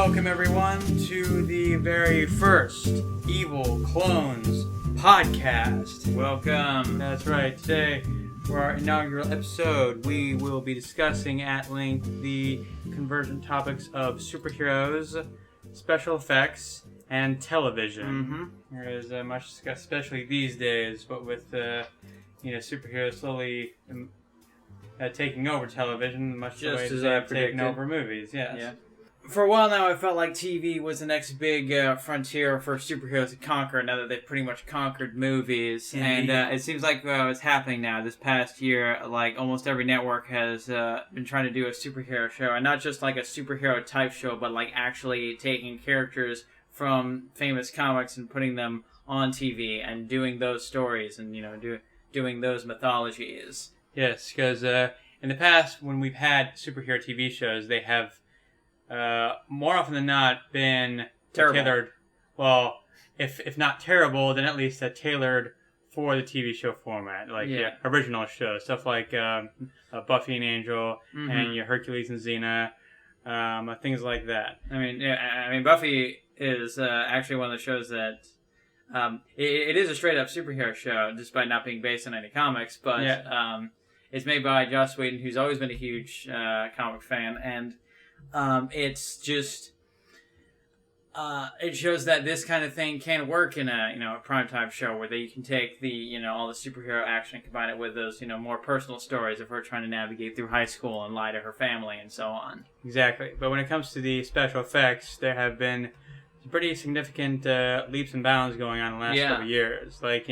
Welcome everyone to the very first Evil Clones podcast. Welcome. That's right. Today, for our inaugural episode, we will be discussing at length the convergent topics of superheroes, special effects, and television. There is much discussed, especially these days, but with superheroes slowly taking over television, much the way Just as they've I taken predicted. over movies. Yes. Yeah. For a while now, I felt like TV was the next big frontier for superheroes to conquer, now that they've pretty much conquered movies. Indeed. And it seems like it's happening now. This past year, like, almost every network has been trying to do a superhero show. And not just like a superhero type show, but like actually taking characters from famous comics and putting them on TV and doing those stories and, doing those mythologies. Yes, because in the past, when we've had superhero TV shows, they have more often than not been Terrible. tailored. Well, if not terrible, then at least tailored for the TV show format, like original shows, stuff like Buffy and Angel and your Hercules and Xena, things like that. I mean, Buffy is actually one of the shows that it is a straight up superhero show, despite not being based on any comics. But it's made by Joss Whedon, who's always been a huge comic fan, and it's just it shows that this kind of thing can work in a primetime show where you can take the all the superhero action and combine it with those more personal stories of her trying to navigate through high school and lie to her family and so on. Exactly. But when it comes to the special effects, there have been some pretty significant leaps and bounds going on in the last couple of years. Like,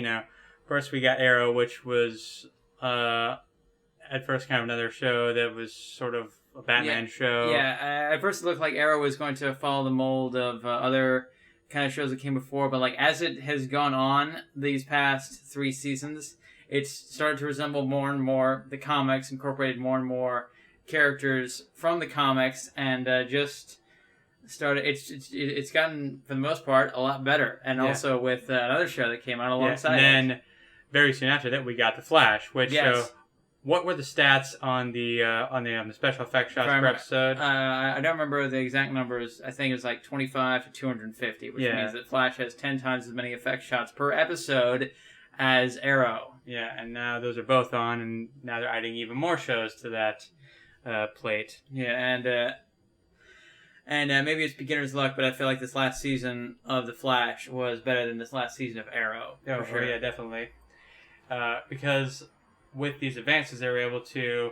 first we got Arrow, which was at first kind of another show that was sort of a Batman show. Yeah, at first it looked like Arrow was going to follow the mold of other kind of shows that came before, but like as it has gone on these past 3 seasons, it's started to resemble more and more the comics, incorporated more and more characters from the comics, and just started. It's gotten, for the most part, a lot better, and also with another show that came out alongside. And then very soon after that, we got The Flash, which. What were the stats on the special effects shots per episode? I don't remember the exact numbers. I think it was like 25 to 250, which means that Flash has 10 times as many effect shots per episode as Arrow. Yeah, and now those are both on, and now they're adding even more shows to that plate. Yeah, and maybe it's beginner's luck, but I feel like this last season of The Flash was better than this last season of Arrow. Oh, for sure. Yeah, definitely. Because with these advances, they were able to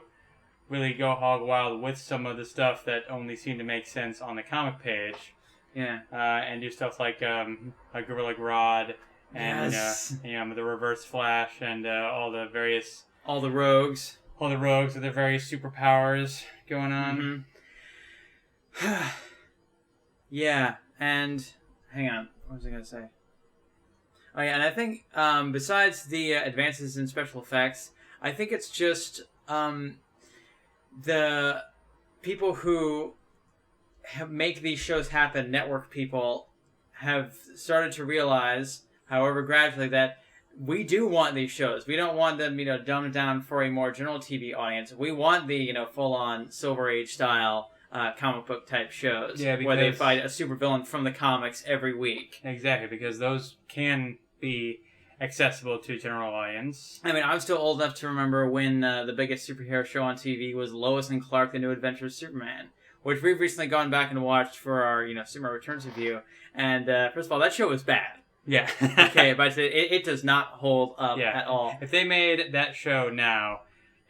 really go hog wild with some of the stuff that only seemed to make sense on the comic page. Yeah. And do stuff like Gorilla Grodd and the Reverse Flash and all the rogues with their various superpowers going on. Yeah, and hang on, what was I going to say? Oh yeah, and I think besides the advances in special effects, I think it's just the people who make these shows happen, network people, have started to realize, however gradually, that we do want these shows. We don't want them, dumbed down for a more general TV audience. We want the, full-on Silver Age style comic book type shows, where they fight a supervillain from the comics every week. Exactly, because those can be accessible to general audience. I mean, I'm still old enough to remember when the biggest superhero show on TV was Lois and Clark: The New Adventures of Superman, which we've recently gone back and watched for our, Superman Returns review. And first of all, that show was bad. Yeah. Okay, but it does not hold up at all. If they made that show now,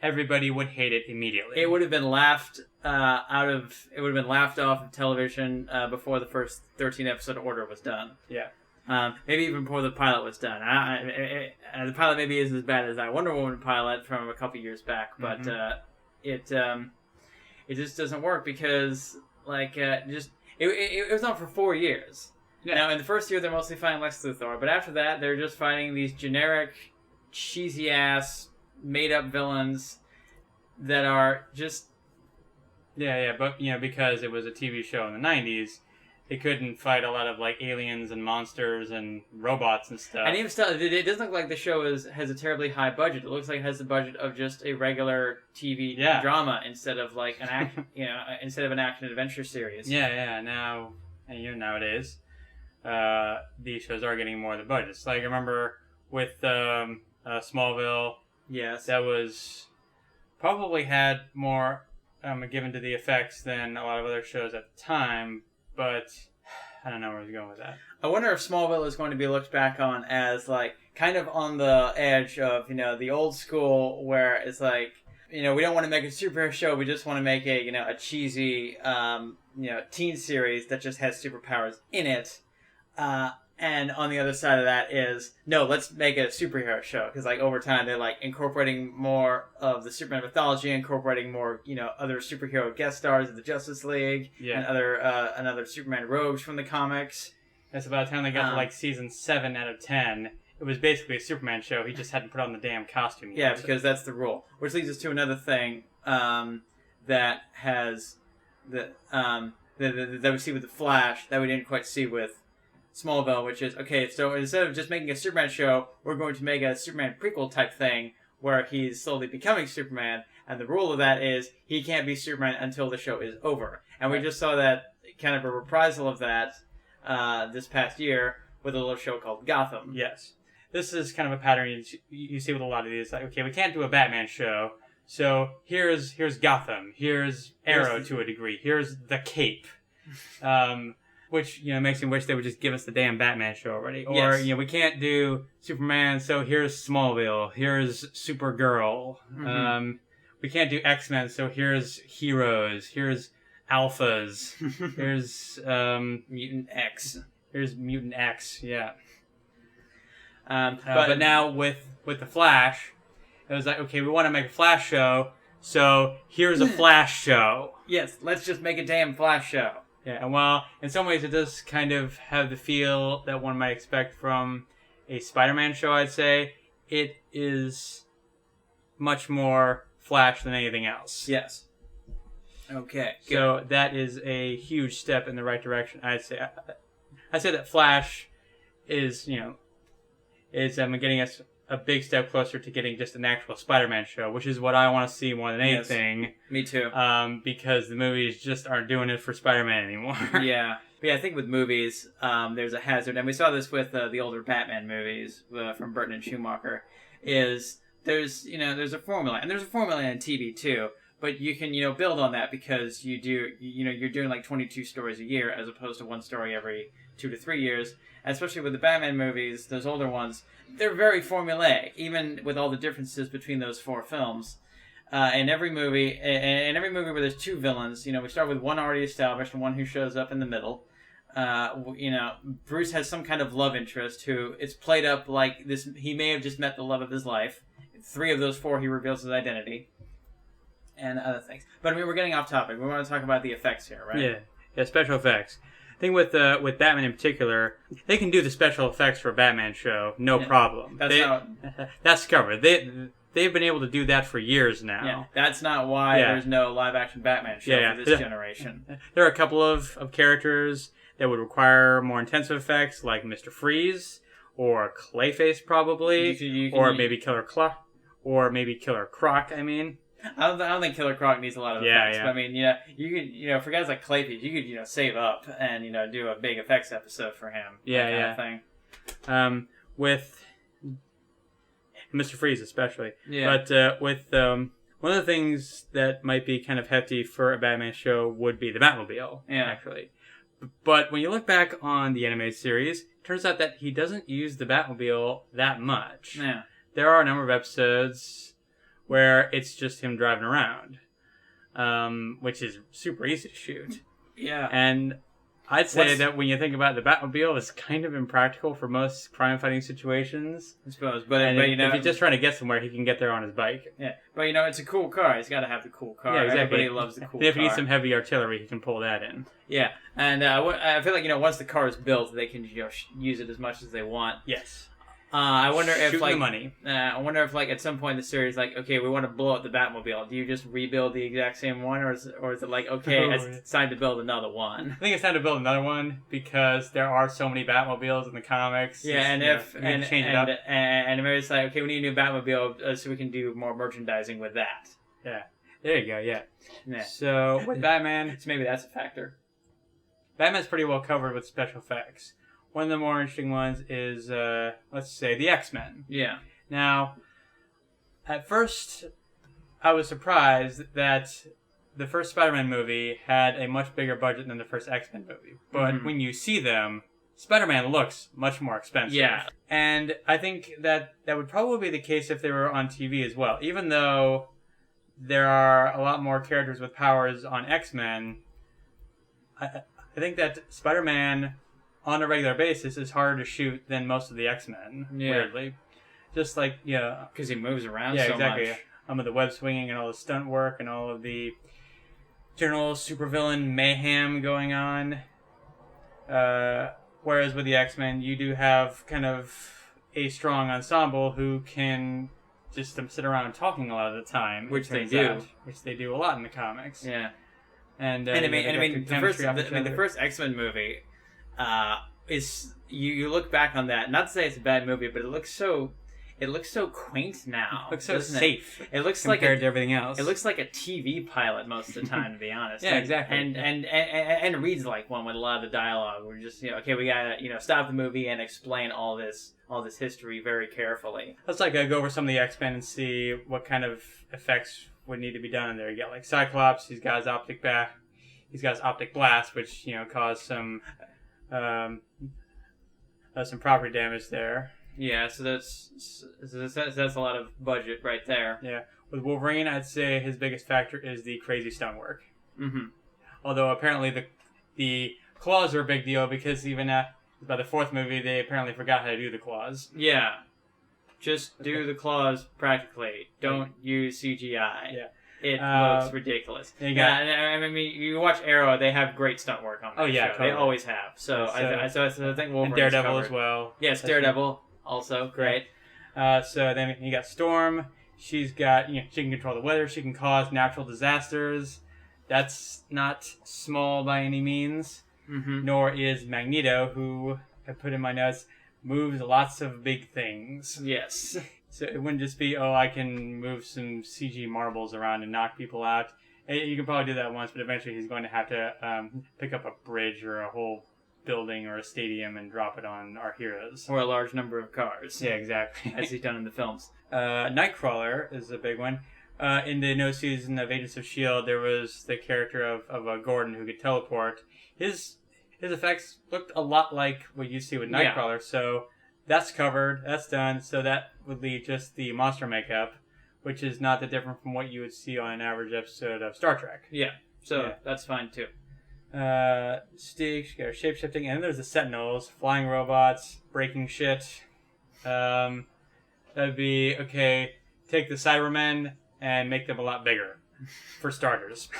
everybody would hate it immediately. It would have been laughed off of television before the first 13 episode order was done. Yeah. Maybe even before the pilot was done. The pilot maybe isn't as bad as that Wonder Woman pilot from a couple years back, but it just doesn't work because it was on for 4 years. Yeah. Now in the first year they're mostly fighting Lex Luthor, but after that they're just fighting these generic, cheesy ass, made up villains that are just but because it was a TV show in the 90s. they couldn't fight a lot of like aliens and monsters and robots and stuff. And even still, it doesn't look like the show has a terribly high budget. It looks like it has the budget of just a regular TV drama instead of like an action, instead of an action adventure series. Yeah. Now, nowadays, these shows are getting more of the budgets. Like I remember with Smallville. Yes. That was probably had more given to the effects than a lot of other shows at the time. But I don't know where I was going with that. I wonder if Smallville is going to be looked back on as like kind of on the edge of the old school where it's like we don't want to make a superhero show, we just want to make a cheesy teen series that just has superpowers in it. And on the other side of that is, no, let's make a superhero show. Because, like, over time, they're, like, incorporating more of the Superman mythology, incorporating more, other superhero guest stars of the Justice League, and other Superman rogues from the comics. That's about the time they got to, like, season 7 out of 10. It was basically a Superman show. He just hadn't put on the damn costume yet. Yeah, because that's the rule. Which leads us to another thing that has... that we see with The Flash, that we didn't quite see with Smallville, which is, okay, so instead of just making a Superman show, we're going to make a Superman prequel type thing where he's slowly becoming Superman, and the rule of that is he can't be Superman until the show is over. And we just saw that kind of a reprisal of that this past year with a little show called Gotham. Yes. This is kind of a pattern you see with a lot of these. Like, okay, we can't do a Batman show, so here's Gotham, here's Arrow to a degree, here's the Cape. Which, makes me wish they would just give us the damn Batman show already. Or, we can't do Superman, so here's Smallville. Here's Supergirl. Mm-hmm. We can't do X-Men, so here's Heroes. Here's Alphas. Here's Mutant X. Here's Mutant X, yeah. But now with The Flash, it was like, okay, we want to make a Flash show, so here's a Flash show. Yes, let's just make a damn Flash show. Yeah, and while in some ways it does kind of have the feel that one might expect from a Spider-Man show, I'd say, it is much more Flash than anything else. Yes. Okay. Good. So that is a huge step in the right direction, I'd say. I'd say that Flash is, getting us a big step closer to getting just an actual Spider-Man show, which is what I want to see more than anything. Yes, me too. Because the movies just aren't doing it for Spider-Man anymore. Yeah. But yeah, I think with movies, there's a hazard, and we saw this with the older Batman movies from Burton and Schumacher, is there's a formula, and there's a formula in TV too, but you can, build on that because you're doing like 22 stories a year as opposed to one story every 2 to 3 years. And especially with the Batman movies, those older ones, they're very formulaic, even with all the differences between those 4 films. In every movie where there's 2 villains, we start with one already established and one who shows up in the middle. Bruce has some kind of love interest who it's played up like this. He may have just met the love of his life. 3 of those 4, he reveals his identity. And other things. But we're getting off topic. We want to talk about the effects here, right? Yeah, special effects. I think with Batman in particular, they can do the special effects for a Batman show, no problem. That's covered. They've been able to do that for years now. Yeah, that's not why there's no live-action Batman show for this generation. There are a couple of characters that would require more intensive effects, like Mr. Freeze, or Clayface probably, or maybe Killer Croc, I mean. I don't think Killer Croc needs a lot of effects. But I mean, you could, for guys like Clayface, you could, save up and, do a big effects episode for him. Kind of thing. With Mr. Freeze especially. Yeah. But with one of the things that might be kind of hefty for a Batman show would be the Batmobile, actually. But when you look back on the animated series, it turns out that he doesn't use the Batmobile that much. Yeah. There are a number of episodes where it's just him driving around, which is super easy to shoot. Yeah. And I'd say that when you think about the Batmobile, it's kind of impractical for most crime-fighting situations. I suppose. But if he's just trying to get somewhere, he can get there on his bike. Yeah. But, it's a cool car. He's got to have the cool car. Yeah, exactly. Everybody loves the cool car. And if he needs some heavy artillery, he can pull that in. Yeah. And I feel like, once the car is built, they can use it as much as they want. Yes. I wonder if Shooting like the money. I wonder if like at some point in the series, like, okay, we want to blow up the Batmobile. Do you just rebuild the exact same one, or is it like, okay, it's time to build another one? I think it's time to build another one because there are so many Batmobiles in the comics. Yeah, and change it up. And maybe it's like, okay, we need a new Batmobile so we can do more merchandising with that. Yeah, there you go. Yeah. Yeah. So with Batman, so maybe that's a factor. Batman's pretty well covered with special effects. One of the more interesting ones is, let's say, the X-Men. Yeah. Now, at first, I was surprised that the first Spider-Man movie had a much bigger budget than the first X-Men movie. But when you see them, Spider-Man looks much more expensive. Yeah. And I think that would probably be the case if they were on TV as well. Even though there are a lot more characters with powers on X-Men, I think that Spider-Man on a regular basis is harder to shoot than most of the X-Men, weirdly. Just like, yeah. Because he moves around so exactly. much. With the web swinging and all the stunt work and all of the general supervillain mayhem going on. Whereas with the X-Men, you do have kind of a strong ensemble who can just sit around talking a lot of the time. Which they do. Which they do a lot in the comics. Yeah. And I mean, the first X-Men movie is you look back on that. Not to say it's a bad movie, but it looks so quaint now. It looks so safe. It looks compared to everything else. It looks like a TV pilot most of the time, to be honest. Yeah, exactly. And reads like one with a lot of the dialogue. We're just okay, we gotta stop the movie and explain all this history very carefully. Let's go over some of the X-Men and see what kind of effects would need to be done in there. You got like Cyclops. He's got his optic blast, which caused some property damage there. Yeah, so that's a lot of budget right there. Yeah, with Wolverine, I'd say his biggest factor is the crazy stonework. Mm-hmm. Although apparently the claws are a big deal because even by the fourth movie, they apparently forgot how to do the claws. Yeah, just do the claws practically. Don't use CGI. Yeah. It looks ridiculous. I mean, you watch Arrow; they have great stunt work on that show. Totally. They always have. So I think Wolverine's and Daredevil covered. As well. Yes, Daredevil also great. So then you got Storm. She's got she can control the weather. She can cause natural disasters. That's not small by any means. Mm-hmm. Nor is Magneto, who I put in my notes moves lots of big things. Yes. So it wouldn't just be, I can move some CG marbles around and knock people out. You can probably do that once, but eventually he's going to have to pick up a bridge or a whole building or a stadium and drop it on our heroes. Or a large number of cars. Yeah, exactly. As he's done in the films. Nightcrawler is a big one. In the no season of Agents of S.H.I.E.L.D., there was the character of Gordon who could teleport. His effects looked a lot like what you see with Nightcrawler, so that's covered, that's done, so that would leave just the monster makeup, which is not that different from what you would see on an average episode of Star Trek. Yeah, so that's fine too. Mystique, shape-shifting, and then there's the Sentinels, flying robots, breaking shit. That'd be, take the Cybermen and make them a lot bigger, for starters.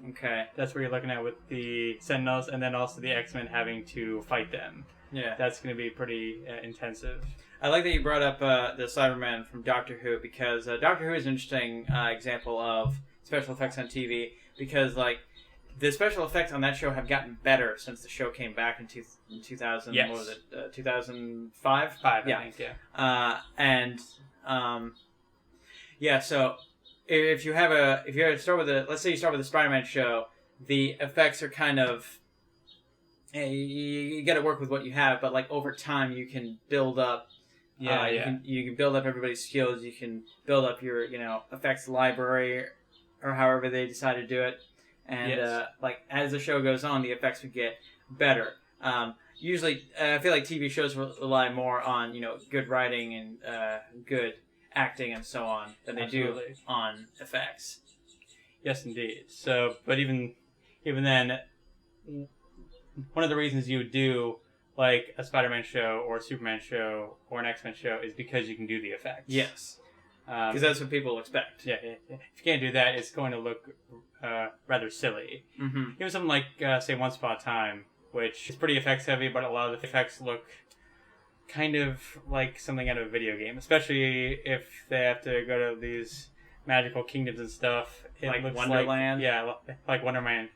Okay. That's what you're looking at with the Sentinels, and then also the X-Men having to fight them. Yeah. That's going to be pretty intensive. I like that you brought up the Cybermen from Doctor Who, because Doctor Who is an interesting example of special effects on TV, because the special effects on that show have gotten better since the show came back in 2000. Yes. What was it? 2005. I think. Yeah. So if you start with let's say you start with the Spider-Man show, the effects are kind of you got to work with what you have, but over time you can build up. You can build up everybody's skills. You can build up your effects library, or however they decide to do it. And as the show goes on, the effects would get better. Usually, I feel like TV shows rely more on good writing and good acting and so on than they do on effects. Yes, indeed. So, but even then, one of the reasons you would do a Spider-Man show or a Superman show or an X-Men show is because you can do the effects. Yes. Because that's what people expect. Yeah. If you can't do that, it's going to look rather silly. Mm-hmm. Even something like, say, Once Upon a Time, which is pretty effects heavy, but a lot of the effects look kind of like something out of a video game, especially if they have to go to these magical kingdoms and stuff. It like looks Wonderland? Like Wonderland.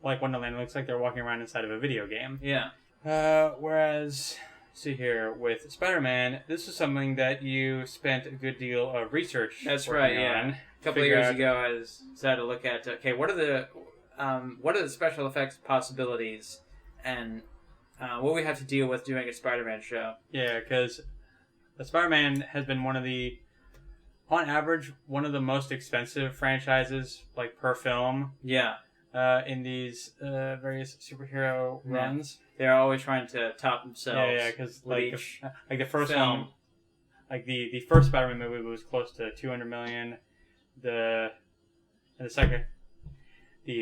Like Wonderland, it looks like they're walking around inside of a video game. Yeah. Whereas, see here, with Spider-Man, this is something that you spent a good deal of research. That's right. Yeah. A couple of years ago, I decided to look at what are the special effects possibilities and what we have to deal with doing a Spider-Man show. Yeah, because the Spider-Man has been on average, one of the most expensive franchises, like per film. Yeah. In these various superhero runs. They're always trying to top themselves. Yeah, because like the first film. one, like the first Spider-Man movie was close to $200 million. The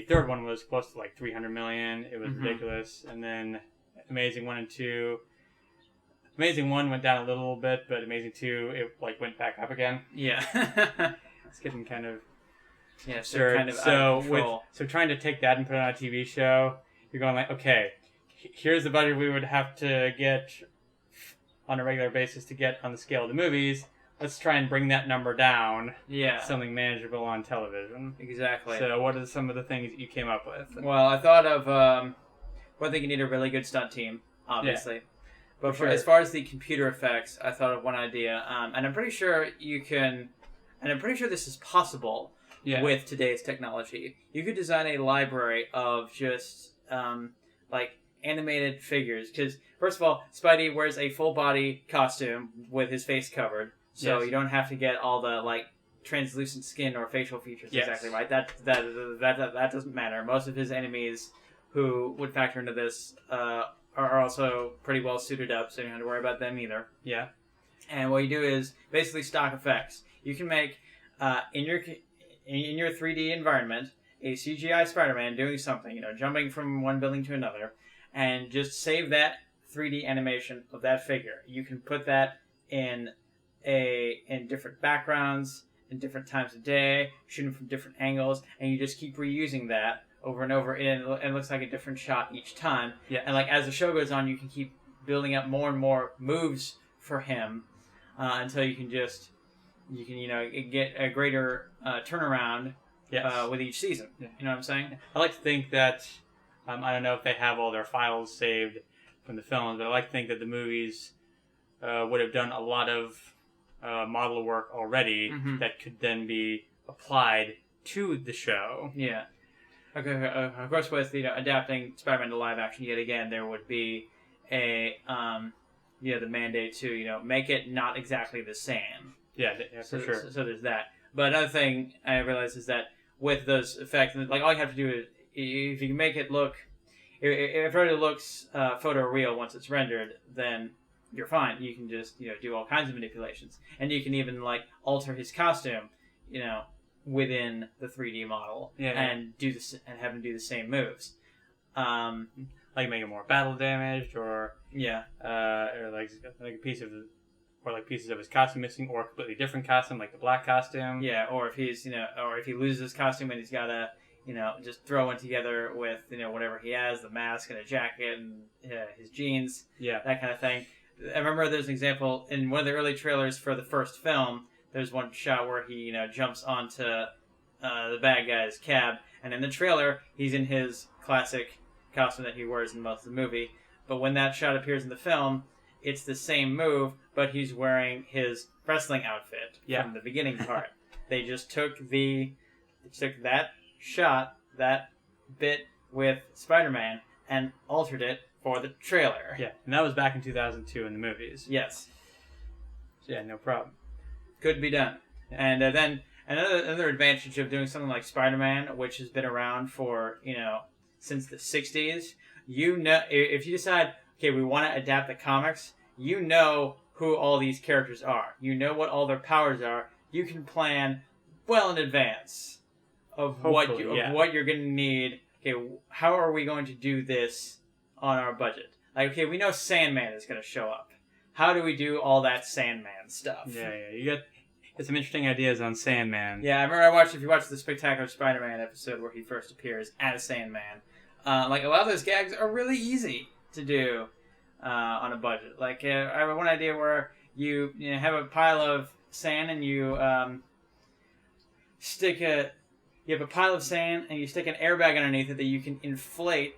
third one was close to like $300 million. It was ridiculous. And then Amazing 1 and 2. Amazing 1 went down a little bit, but Amazing 2 it like went back up again. Yeah. It's getting kind of absurd. Kind of out of control. So trying to take that and put it on a TV show, you're going like, okay, here's the budget we would have to get on a regular basis to get on the scale of the movies. Let's try and bring that number down. Yeah. To something manageable on television. Exactly. So what are some of the things that you came up with? Well, I thought of, I think you need a really good stunt team, obviously. Yeah. But as far as the computer effects, I thought of one idea. And I'm pretty sure this is possible with today's technology. You could design a library of just, like, animated figures. Because, first of all, Spidey wears a full-body costume with his face covered. So you don't have to get all the, like, translucent skin or facial features exactly right. That doesn't matter. Most of his enemies who would factor into this are also pretty well suited up, so you don't have to worry about them either. Yeah. And what you do is basically stock effects. You can make in your 3D environment a CGI Spider-Man doing something, jumping from one building to another, and just save that 3D animation of that figure. You can put that in different backgrounds, in different times of day, shooting from different angles, and you just keep reusing that over and over, and it looks like a different shot each time. Yeah. And like as the show goes on, you can keep building up more and more moves for him until you can get a greater turnaround with each season. Yeah. You know what I'm saying? I like to think that I don't know if they have all their files saved from the films, but I like to think that the movies would have done a lot of model work already that could then be applied to the show. Yeah. Okay, of course, with adapting Spider-Man to live action yet again, there would be the mandate to make it not exactly the same. Yeah, for sure. So there's that. But another thing I realized is that with those effects, like all you have to do is if you can make it look, if it already looks photoreal once it's rendered, then you're fine. You can just do all kinds of manipulations, and you can even like alter his costume, within the 3D model, and do this and have him do the same moves, like make it more battle damaged, or or like pieces of his costume missing, or a completely different costume, like the black costume. Yeah, or if he's or if he loses his costume and he's got to just throw one together with whatever he has, the mask and a jacket and his jeans, that kind of thing. I remember there's an example in one of the early trailers for the first film. There's one shot where he, jumps onto the bad guy's cab, and in the trailer, he's in his classic costume that he wears in most of the movie. But when that shot appears in the film, it's the same move, but he's wearing his wrestling outfit from the beginning part. They just took that shot, that bit with Spider-Man, and altered it for the trailer. Yeah, and that was back in 2002 in the movies. Yes. So, no problem. Could be done. And then another advantage of doing something like Spider-Man, which has been around for, since the 60s, if you decide, okay, we want to adapt the comics, who all these characters are. You know what all their powers are. You can plan well in advance of what you're going to need. Okay, how are we going to do this on our budget? Like, okay, we know Sandman is going to show up. How do we do all that Sandman stuff? Yeah, you get some interesting ideas on Sandman. Yeah, I remember if you watched the Spectacular Spider-Man episode where he first appears as Sandman, like a lot of those gags are really easy to do. on a budget. Like, I have one idea where you have a pile of sand and you have a pile of sand and you stick an airbag underneath it that you can inflate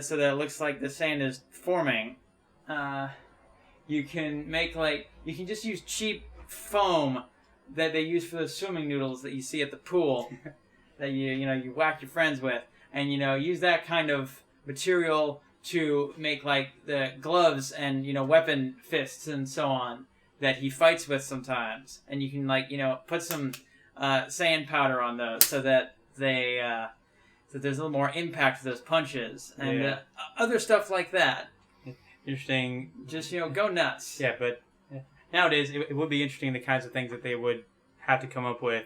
so that it looks like the sand is forming. You can just use cheap foam that they use for the swimming noodles that you see at the pool that you whack your friends with, and use that kind of material to make like the gloves and weapon fists and so on that he fights with sometimes, and you can put some sand powder on those so that there's a little more impact to those punches and other stuff like that. Interesting. Just go nuts. Yeah, but nowadays it would be interesting the kinds of things that they would have to come up with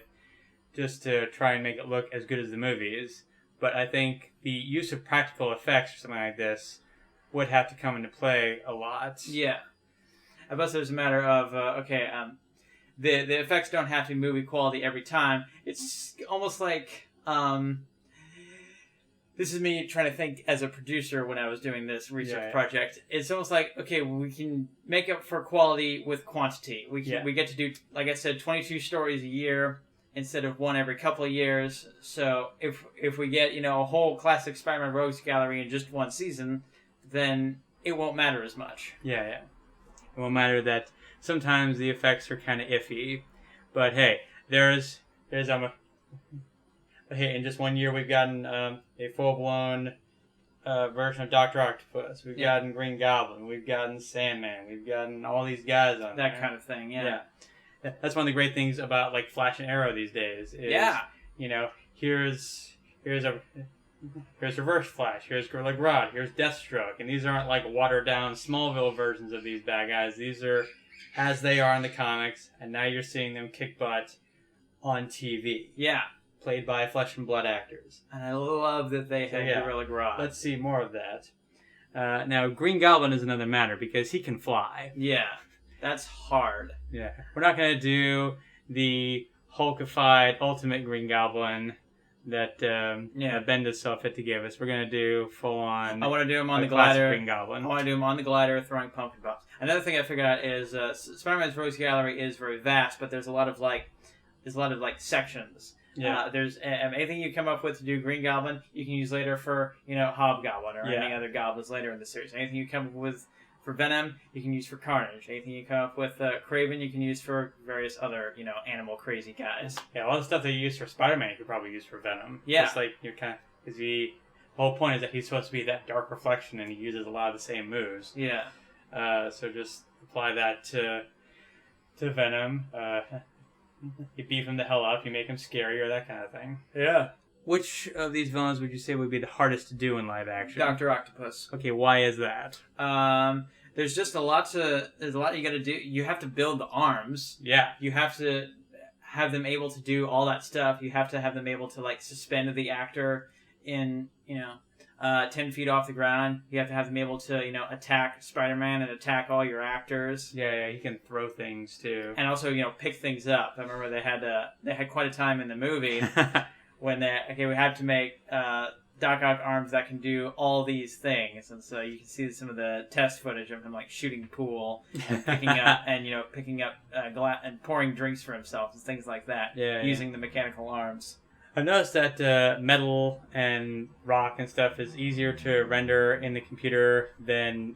just to try and make it look as good as the movies. But I think the use of practical effects or something like this would have to come into play a lot. Yeah. I guess there's a matter of, the effects don't have to be movie quality every time. It's almost like, this is me trying to think as a producer when I was doing this research project. It's almost like, okay, we can make up for quality with quantity. We get to do, like I said, 22 stories a year instead of one every couple of years. So if we get, a whole classic Spider-Man Rogues Gallery in just one season, then it won't matter as much. Yeah. It won't matter that sometimes the effects are kind of iffy. But hey, there's hey, in just 1 year we've gotten a full-blown version of Dr. Octopus. We've gotten Green Goblin. We've gotten Sandman. We've gotten all these guys on that kind of thing. Yeah. That's one of the great things about like Flash and Arrow these days. Here's Reverse Flash. Here's Gorilla Grodd. Here's Deathstroke. And these aren't like watered down Smallville versions of these bad guys. These are as they are in the comics, and now you're seeing them kick butt on TV. Yeah. Played by flesh and blood actors. And I love that they have Gorilla Grodd. Let's see more of that. Now, Green Goblin is another matter because he can fly. Yeah, that's hard. Yeah. We're not going to do the Hulkified Ultimate Green Goblin that Bendis saw fit to give us. We're going to do full-on... I want to do him on the glider. Green Goblin. I want to do him on the glider throwing pumpkin pops. Another thing I figured out is Spider-Man's Rogues Gallery is very vast, but there's a lot of sections. Yeah. There's anything you come up with to do Green Goblin, you can use later for Hobgoblin or any other goblins later in the series. Anything you come up with for Venom, you can use for Carnage. Anything you come up with Kraven, you can use for various other animal crazy guys. Yeah, a lot of stuff that you use for Spider-Man, you could probably use for Venom. Yeah, just like because the whole point is that he's supposed to be that dark reflection, and he uses a lot of the same moves. Yeah. So just apply that to Venom. You beef him the hell up, you make him scary, or that kind of thing. Yeah. Which of these villains would you say would be the hardest to do in live action? Dr. Octopus. Okay, why is that? There's just a lot you got to do. You have to build the arms. Yeah. You have to have them able to do all that stuff. You have to have them able to suspend the actor in 10 feet off the ground. You have to have them able to attack Spider-Man and attack all your actors. Yeah, he can throw things too, and also pick things up. I remember they had quite a time in the movie when we had to make Doc Ock arms that can do all these things, and so you can see some of the test footage of him shooting pool and picking up glass and pouring drinks for himself and things like that. Using the mechanical arms. I've noticed that metal and rock and stuff is easier to render in the computer than,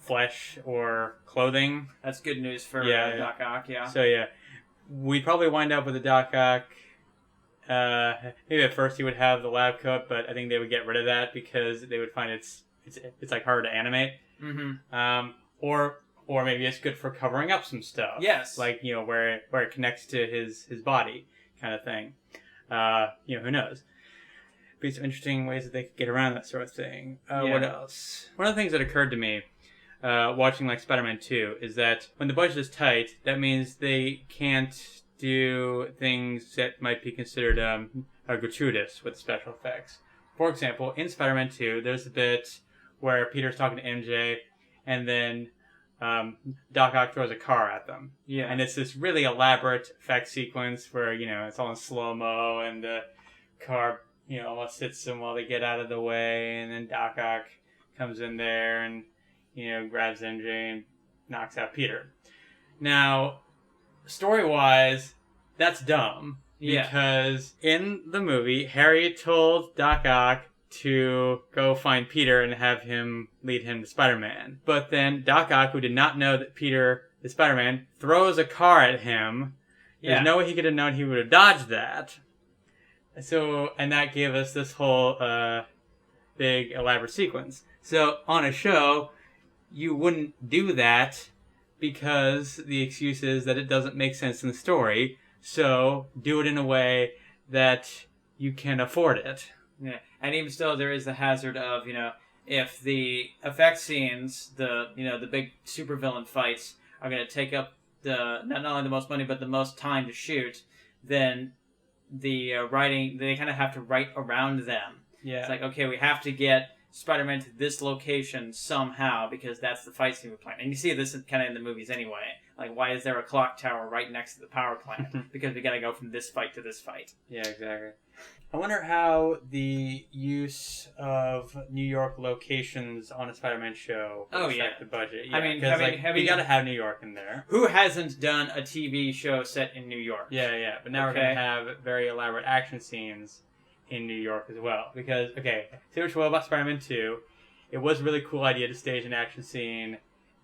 flesh or clothing. That's good news for Doc Ock, yeah. So, we'd probably wind up with a Doc Ock. Maybe at first he would have the lab coat, but I think they would get rid of that because they would find it's hard to animate. Mm-hmm. Or maybe it's good for covering up some stuff. Yes. Where it connects to his body kind of thing. Who knows? Be some interesting ways that they could get around that sort of thing. What else? One of the things that occurred to me watching Spider-Man 2 is that when the budget is tight, that means they can't do things that might be considered gratuitous with special effects. For example, in Spider-Man 2, there's a bit where Peter's talking to MJ, and then Doc Ock throws a car at them. Yeah. And it's this really elaborate effect sequence where, it's all in slow-mo, and the car, almost hits them while they get out of the way, and then Doc Ock comes in there, and, grabs MJ and knocks out Peter. Now, story-wise, that's dumb. Yeah. Because in the movie, Harry told Doc Ock to go find Peter and have him lead him to Spider-Man. But then Doc Ock, who did not know that Peter is Spider-Man, throws a car at him. Yeah. There's no way he could have known he would have dodged that. And that gave us this whole big elaborate sequence. So on a show, you wouldn't do that because the excuse is that it doesn't make sense in the story. So do it in a way that you can afford it. Yeah, and even still, there is the hazard of, if the effect scenes, the big supervillain fights are going to take up not only the most money but the most time to shoot, then the writing, they kind of have to write around them. Yeah. It's like, okay, we have to get Spider-Man to this location somehow because that's the fight scene we're playing. And you see this kind of in the movies anyway. Like, why is there a clock tower right next to the power plant? Because we got to go from this fight to this fight. Yeah, exactly. I wonder how the use of New York locations on a Spider-Man show will affect the budget. Yeah, you got to have New York in there. Who hasn't done a TV show set in New York? Yeah. But now we're going to have very elaborate action scenes in New York as well. Because, say what you will about Spider-Man 2, it was a really cool idea to stage an action scene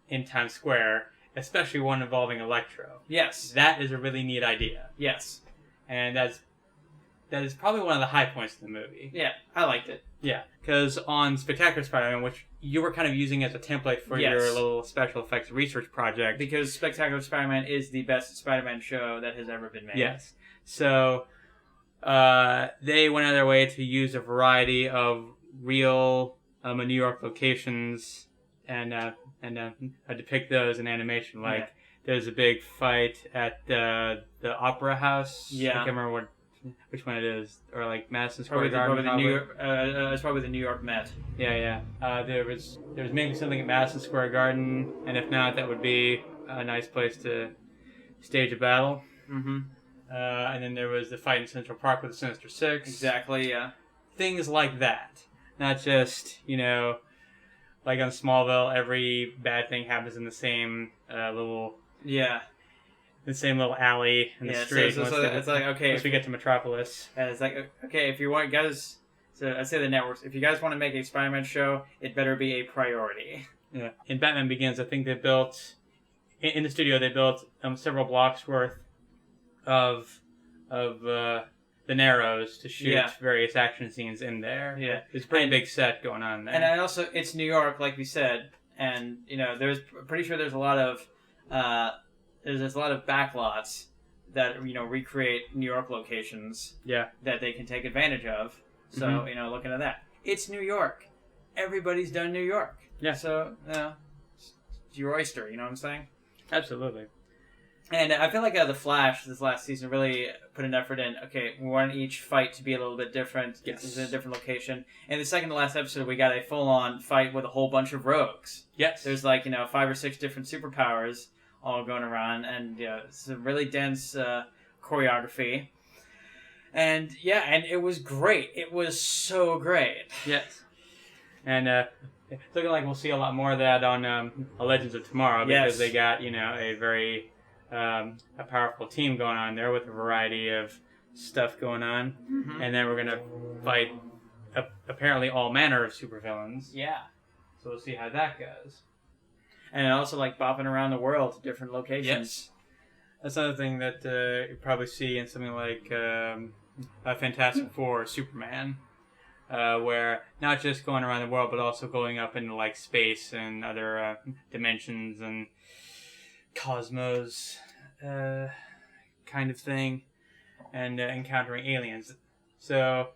in Times Square, especially one involving Electro. Yes. That is a really neat idea. Yes. And that is probably one of the high points of the movie. Yeah, I liked it. Yeah, because on Spectacular Spider-Man, which you were kind of using as a template for your little special effects research project. Because Spectacular Spider-Man is the best Spider-Man show that has ever been made. Yes. So they went out of their way to use a variety of real New York locations and depict those in animation. Like, there's a big fight at the Opera House. Yeah. I can't remember which one it is, or like Madison Square Garden. It's probably the New York Met. Yeah. There was maybe something at Madison Square Garden, and if not, that would be a nice place to stage a battle. Mm-hmm. And then there was the fight in Central Park with the Sinister Six. Exactly. Yeah. Things like that, not just like on Smallville, every bad thing happens in the same little. Yeah. The same little alley in the street. So it's like, okay. Once we get to Metropolis. And it's like, okay, if you want guys... So I say the networks. If you guys want to make a Spider-Man show, it better be a priority. Yeah. In Batman Begins, I think they built... In the studio, they built several blocks worth of the Narrows to shoot various action scenes in there. Yeah. There's a pretty big set going on there. And also, it's New York, like we said. And, there's pretty sure there's a lot of... There's a lot of backlots that recreate New York locations. Yeah. That they can take advantage of. So looking at that, it's New York. Everybody's done New York. Yeah. So it's your oyster. You know what I'm saying? Absolutely. And I feel like the Flash this last season really put an effort in. Okay, we want each fight to be a little bit different. Yes. It's in a different location. And the second to last episode, we got a full-on fight with a whole bunch of rogues. Yes. There's 5 or 6 different superpowers all going around, and it's a really dense choreography. And it was great. It was so great. Yes. And it's looking like we'll see a lot more of that on Legends of Tomorrow because they got a very a powerful team going on there with a variety of stuff going on, and then we're gonna fight apparently all manner of supervillains. Yeah. So we'll see how that goes. And also bopping around the world to different locations. Yes. That's another thing that you probably see in something like Fantastic Four or Superman, where not just going around the world, but also going up into space and other dimensions and cosmos kind of thing, and encountering aliens. So,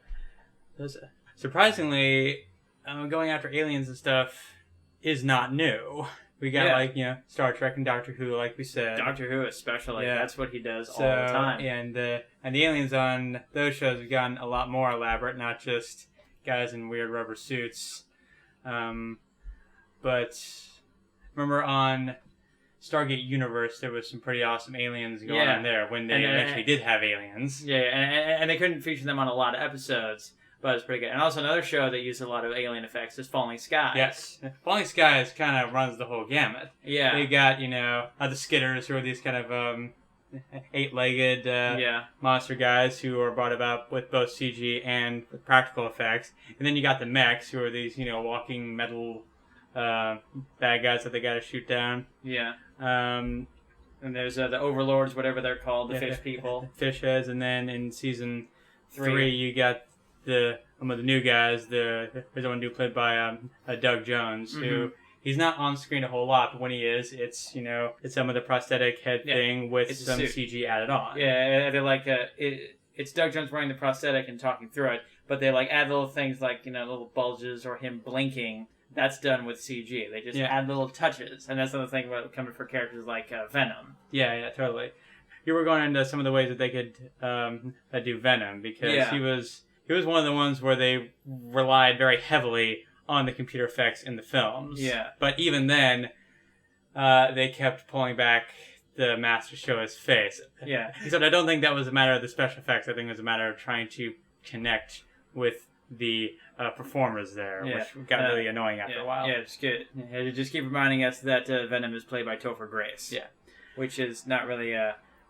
surprisingly, going after aliens and stuff is not new. We got Star Trek and Doctor Who, like we said. Doctor Who especially. Yeah. That's what he does all the time. And the aliens on those shows have gotten a lot more elaborate, not just guys in weird rubber suits. But remember on Stargate Universe, there was some pretty awesome aliens going on there when they eventually did have aliens. Yeah, and they couldn't feature them on a lot of episodes. But it's pretty good. And also another show that used a lot of alien effects is Falling Skies. Yes. Falling Skies kind of runs the whole gamut. Yeah. You got, the Skitters, who are these kind of eight-legged monster guys who are brought about with both CG and with practical effects. And then you got the mechs, who are these, walking metal bad guys that they got to shoot down. Yeah. And there's the Overlords, whatever they're called, the fish people. Fish heads. And then in season 3, you got the new guys. There's one dude played by Doug Jones, who he's not on screen a whole lot, but when he is, it's it's some of the prosthetic head thing with some CG added on. Yeah, they like it's Doug Jones wearing the prosthetic and talking through it, but they like add little things like little bulges or him blinking. That's done with CG. They just add little touches, and that's another thing about coming for characters like Venom. Yeah, totally. You were going into some of the ways that they could do Venom, because he was one of the ones where they relied very heavily on the computer effects in the films. Yeah. But even then, they kept pulling back the mask to show his face. Yeah. Except I don't think that was a matter of the special effects. I think it was a matter of trying to connect with the performers there, which got really annoying after a while. Yeah, it's good. Just keep reminding us that Venom is played by Topher Grace. Yeah. Which is not really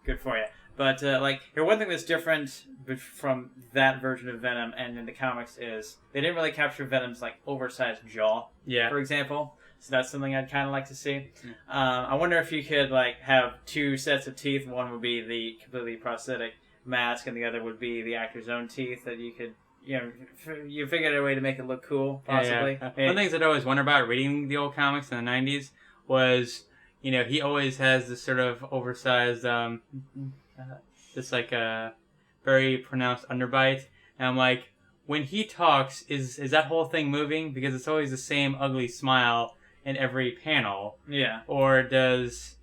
good for you. But, one thing that's different from that version of Venom and in the comics is they didn't really capture Venom's, oversized jaw, for example. So that's something I'd kind of like to see. I wonder if you could, have 2 sets of teeth. One would be the completely prosthetic mask, and the other would be the actor's own teeth that you could, you figured out a way to make it look cool, possibly. Yeah. One of the things I'd always wonder about reading the old comics in the 90s was, he always has this sort of oversized... this a very pronounced underbite, and I'm like, when he talks, is that whole thing moving? Because it's always the same ugly smile in every panel. Yeah. Or does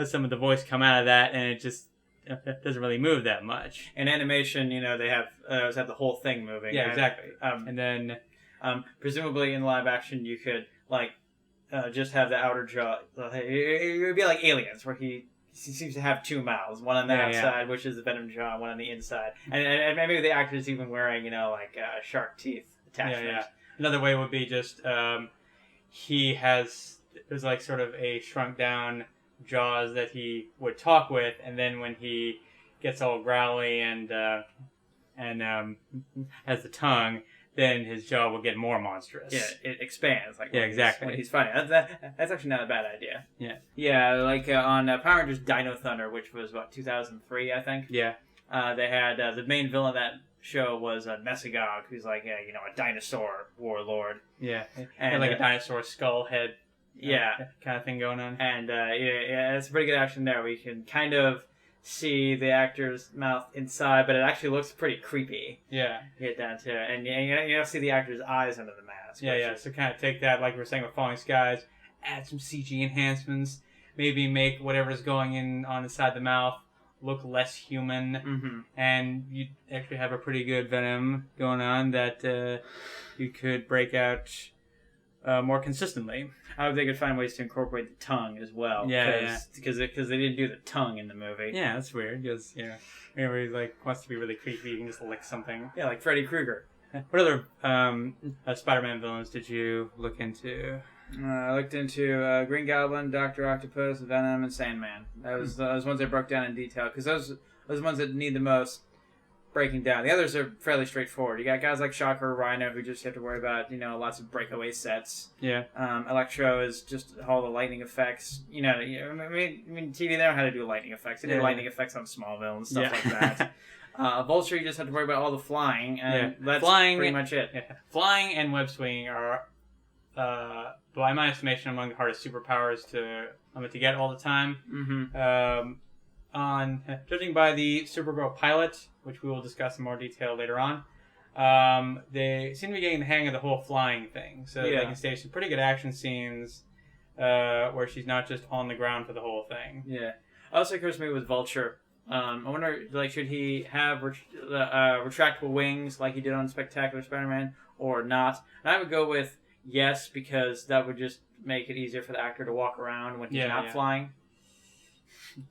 some of the voice come out of that and it just doesn't really move that much? In animation, they have the whole thing moving. Yeah, exactly. And then presumably in live action, you could just have the outer jaw. It would be like Aliens, where he seems to have 2 mouths, one on the outside, which is the Venom jaw, one on the inside, and maybe the actor's even wearing shark teeth attachment. Yeah. Another way would be just there's sort of a shrunk down jaws that he would talk with, and then when he gets all growly and has the tongue, then his jaw will get more monstrous. Yeah, it expands. Exactly. When he's fighting. That's actually not a bad idea. Yeah. Yeah, on Power Rangers Dino Thunder, which was, 2003, I think? Yeah. They had, the main villain of that show was Mesogog, who's a dinosaur warlord. Yeah. And a dinosaur skull head kind of thing going on. And, it's a pretty good action there. We can kind of see the actor's mouth inside, but it actually looks pretty creepy. Yeah. Get down to it. And you don't see the actor's eyes under the mask. Yeah. So kind of take that, like we were saying with Falling Skies, add some CG enhancements, maybe make whatever's going in on inside the mouth look less human, and you actually have a pretty good Venom going on that you could break out more consistently. I hope they could find ways to incorporate the tongue as well. Because they didn't do the tongue in the movie. Yeah, that's weird. Because whenever he wants to be really creepy, you can just lick something. Yeah, like Freddy Krueger. What other Spider-Man villains did you look into? I looked into Green Goblin, Dr. Octopus, Venom, and Sandman. Those ones I broke down in detail because those ones that need the most breaking down. The others are fairly straightforward. You got guys like Shocker, Rhino, who just have to worry about lots of breakaway sets. Yeah. Electro is just all the lightning effects. I mean, TV they know how to do lightning effects. They did lightning effects on Smallville and stuff like that. Vulture, you just have to worry about all the flying, and that's pretty much it. Yeah. Flying and web swinging are, by my estimation, among the hardest superpowers to get all the time. Mm-hmm. Judging by the Supergirl pilot, which we will discuss in more detail later on, they seem to be getting the hang of the whole flying thing. So they can stage some pretty good action scenes where she's not just on the ground for the whole thing. Yeah. Also occurs to me with Vulture. I wonder, should he have retractable wings like he did on Spectacular Spider-Man or not? And I would go with yes, because that would just make it easier for the actor to walk around when he's not flying.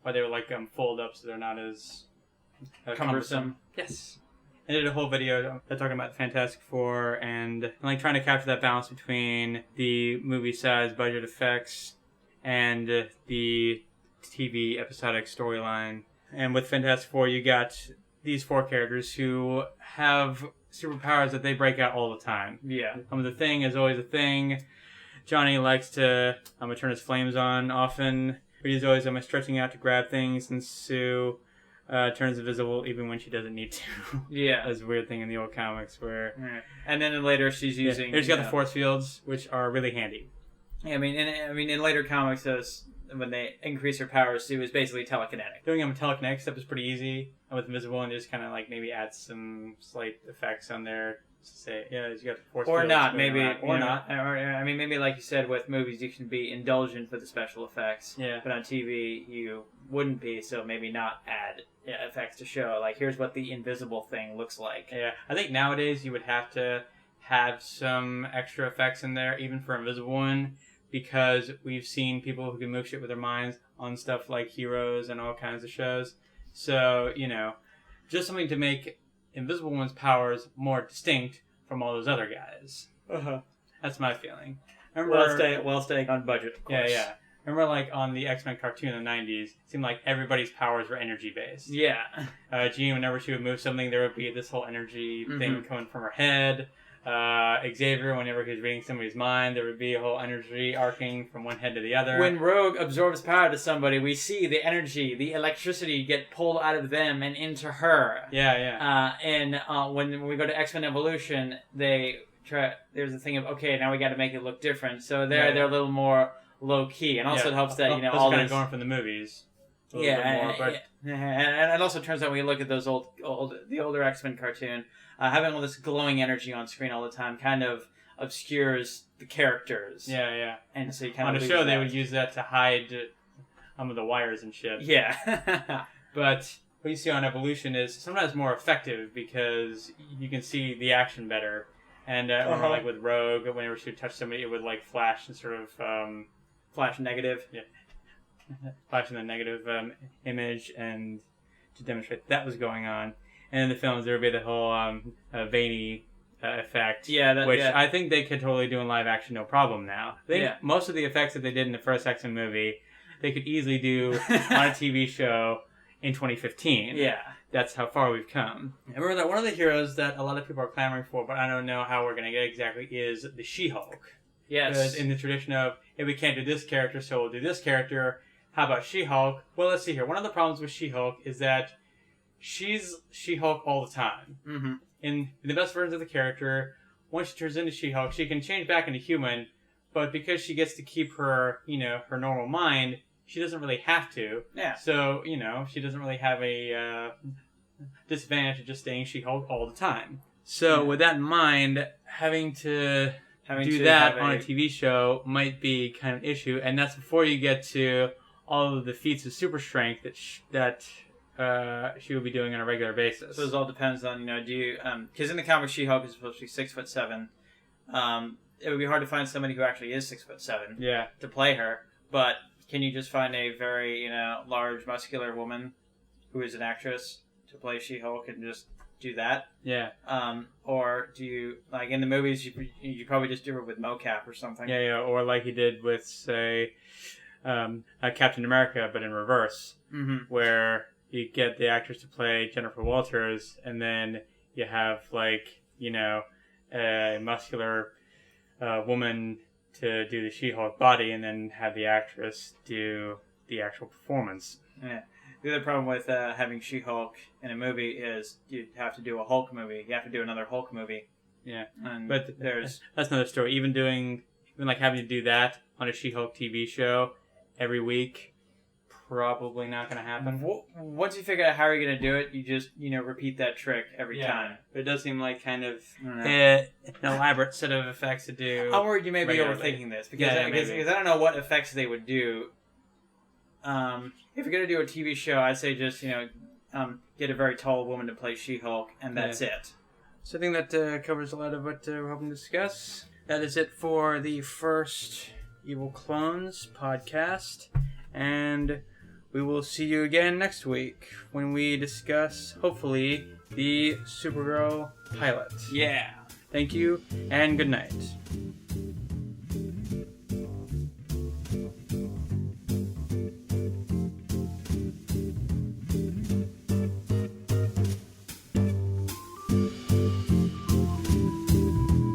Or they would fold up so they're not as cumbersome. Yes. I did a whole video talking about Fantastic Four and like trying to capture that balance between the movie size budget effects and the TV episodic storyline. And with Fantastic Four, you got these 4 characters who have superpowers that they break out all the time. Yeah. The Thing is always a thing. Johnny likes to turn his flames on often, but he's always stretching out to grab things, and Sue turns invisible even when she doesn't need to. Yeah. That's a weird thing in the old comics where... Yeah. And then later she's using... She's got the force fields, which are really handy. Yeah, I mean, in later comics, when they increase her powers, Sue is basically telekinetic. Doing telekinetic stuff is pretty easy with invisible, and just kind of like maybe add some slight effects on there to say, yeah, you got the force or fields. Not, maybe. Or not. I mean, maybe like you said, with movies, you can be indulgent with the special effects. Yeah. But on TV, you wouldn't be, so maybe not add effects to show. Like, here's what the invisible thing looks like. Yeah. I think nowadays you would have to have some extra effects in there, even for Invisible One, because we've seen people who can move shit with their minds on stuff like Heroes and all kinds of shows. So, just something to make Invisible One's powers more distinct from all those other guys. Uh-huh. That's my feeling. Remember, well staying on budget, of course. Yeah. Remember, like, on the X-Men cartoon in the 90s, it seemed like everybody's powers were energy-based. Yeah. Jean, whenever she would move something, there would be this whole energy thing coming from her head. Xavier, whenever he was reading somebody's mind, there would be a whole energy arcing from one head to the other. When Rogue absorbs power to somebody, we see the energy, the electricity get pulled out of them and into her. Yeah. And when we go to X-Men Evolution, there's a thing of, okay, now we got to make it look different. So they're a little more low-key. And also it helps that, all kind this... of going from the movies. And it also turns out when you look at those the older X-Men cartoon, having all this glowing energy on screen all the time kind of obscures the characters. Yeah. And so you kind of on the show they would use that to hide some of the wires and shit. Yeah. But what you see on Evolution is sometimes more effective because you can see the action better. And like with Rogue, whenever she would touch somebody, it would like flash and sort of flash negative. Yeah. Flash in the negative image, and to demonstrate that was going on. And in the films, there would be the whole veiny effect, which I think they could totally do in live action, no problem now. Most of the effects that they did in the first X-Men movie, they could easily do on a TV show in 2015. Yeah. That's how far we've come. And remember that one of the heroes that a lot of people are clamoring for, but I don't know how we're going to get exactly, is the She-Hulk. Yes. Because in the tradition of, if we can't do this character, so we'll do this character. How about She-Hulk? Well, let's see here. One of the problems with She-Hulk is that she's She-Hulk all the time. Mm-hmm. In the best versions of the character, once she turns into She-Hulk, she can change back into human, but because she gets to keep her, her normal mind, she doesn't really have to. Yeah. So, she doesn't really have a disadvantage of just staying She-Hulk all the time. So, with that in mind, having to do that on a TV show might be kind of an issue, and that's before you get to all of the feats of super strength that she will be doing on a regular basis. So it all depends on, do you... Because in the comics, She-Hulk is supposed to be 6'7". It would be hard to find somebody who actually is 6'7" to play her, but can you just find a very, large, muscular woman who is an actress to play She-Hulk and just do that? Yeah. Or do you, like in the movies, you probably just do it with mocap or something. Yeah, or like he did with, say... Captain America, but in reverse, where you get the actress to play Jennifer Walters, and then you have a muscular woman to do the She-Hulk body, and then have the actress do the actual performance. Yeah. The other problem with having She-Hulk in a movie is you have to do a Hulk movie. You have to do another Hulk movie. Yeah, and but that's another story. Even having to do that on a She-Hulk TV show every week, probably not going to happen. Once you figure out how you're going to do it, you just, repeat that trick every time. But it does seem like kind of an elaborate set of effects to do. I'm worried you may be overthinking this, because I don't know what effects they would do. If you're going to do a TV show, I'd say just, get a very tall woman to play She-Hulk, and that's it. So I think that covers a lot of what we're hoping to discuss. That is it for the first Evil Clones podcast, and we will see you again next week when we discuss, hopefully, the Supergirl pilot. Yeah. Thank you, and good night.